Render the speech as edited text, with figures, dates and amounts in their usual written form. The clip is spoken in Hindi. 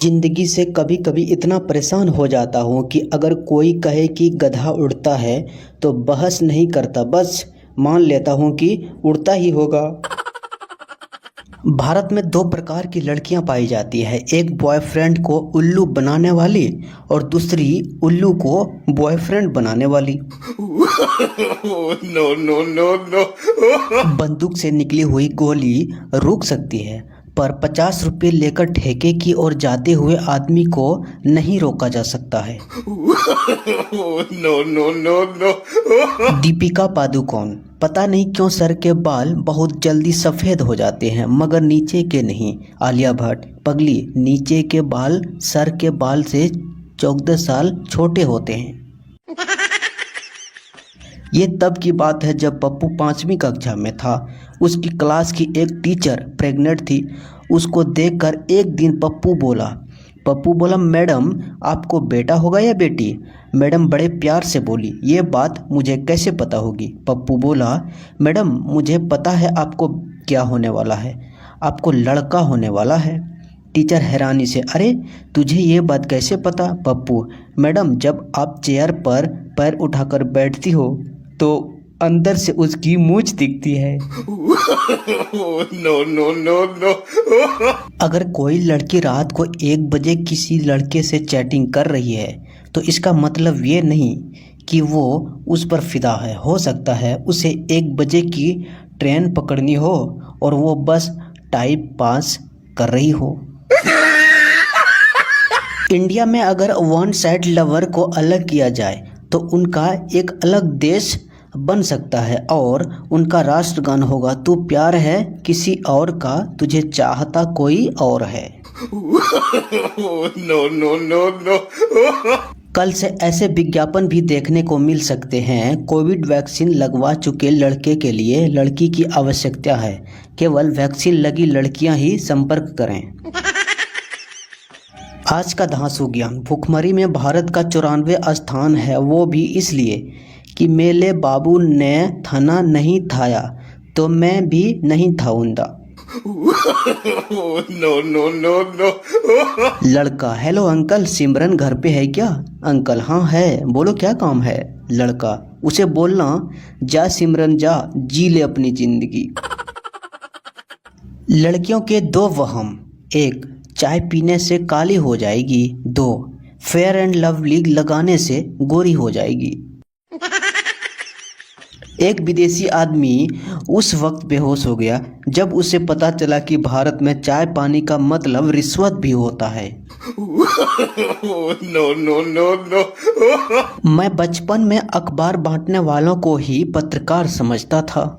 जिंदगी से कभी कभी इतना परेशान हो जाता हूँ कि अगर कोई कहे कि गधा उड़ता है तो बहस नहीं करता, बस मान लेता हूँ कि उड़ता ही होगा। भारत में दो प्रकार की लड़कियां पाई जाती है, एक बॉयफ्रेंड को उल्लू बनाने वाली और दूसरी उल्लू को बॉयफ्रेंड बनाने वाली। No no no no. बंदूक से निकली हुई गोली रुक सकती है पर 50 रुपये लेकर ठेके की ओर जाते हुए आदमी को नहीं रोका जा सकता है। No no no no. Deepika Padukone, पता नहीं क्यों सर के बाल बहुत जल्दी सफ़ेद हो जाते हैं मगर नीचे के नहीं। आलिया भट्ट, पगली नीचे के बाल सर के बाल से 14 साल छोटे होते हैं। ये तब की बात है जब पप्पू 5वीं कक्षा में था। उसकी क्लास की एक टीचर प्रेग्नेंट थी। उसको देखकर एक दिन पप्पू बोला मैडम आपको बेटा होगा या बेटी। मैडम बड़े प्यार से बोली ये बात मुझे कैसे पता होगी। पप्पू बोला मैडम मुझे पता है आपको क्या होने वाला है, आपको लड़का होने वाला है। टीचर हैरानी से अरे तुझे ये बात कैसे पता। पप्पू मैडम जब आप चेयर पर पैर उठाकर बैठती हो तो अंदर से उसकी मूंछ दिखती है। No no no no. अगर कोई लड़की रात को 1 बजे किसी लड़के से चैटिंग कर रही है तो इसका मतलब ये नहीं कि वो उस पर फिदा है। हो सकता है उसे 1 बजे की ट्रेन पकड़नी हो और वो बस टाइम पास कर रही हो। इंडिया में अगर वन साइड लवर को अलग किया जाए तो उनका एक अलग देश बन सकता है और उनका राष्ट्रगान होगा तू प्यार है किसी और का, तुझे चाहता कोई और है। No no no no. कल से ऐसे विज्ञापन भी देखने को मिल सकते हैं, कोविड वैक्सीन लगवा चुके लड़के के लिए लड़की की आवश्यकता है, केवल वैक्सीन लगी लड़कियां ही संपर्क करें। आज का धांसू ज्ञान, भुखमरी में भारत का 94वां स्थान है, वो भी इसलिए कि मेरे बाबू ने थाना नहीं थाया तो मैं भी नहीं थाऊंगा। No no no no. लड़का हेलो अंकल सिमरन घर पे है क्या। अंकल हाँ है, बोलो क्या काम है। लड़का उसे बोलना जा सिमरन जा, जी ले अपनी जिंदगी। लड़कियों के दो वहम, एक चाय पीने से काली हो जाएगी, दो फेयर एंड लवली लगाने से गोरी हो जाएगी। एक विदेशी आदमी उस वक्त बेहोश हो गया जब उसे पता चला कि भारत में चाय पानी का मतलब रिश्वत भी होता है। No no no no. मैं बचपन में अखबार बांटने वालों को ही पत्रकार समझता था।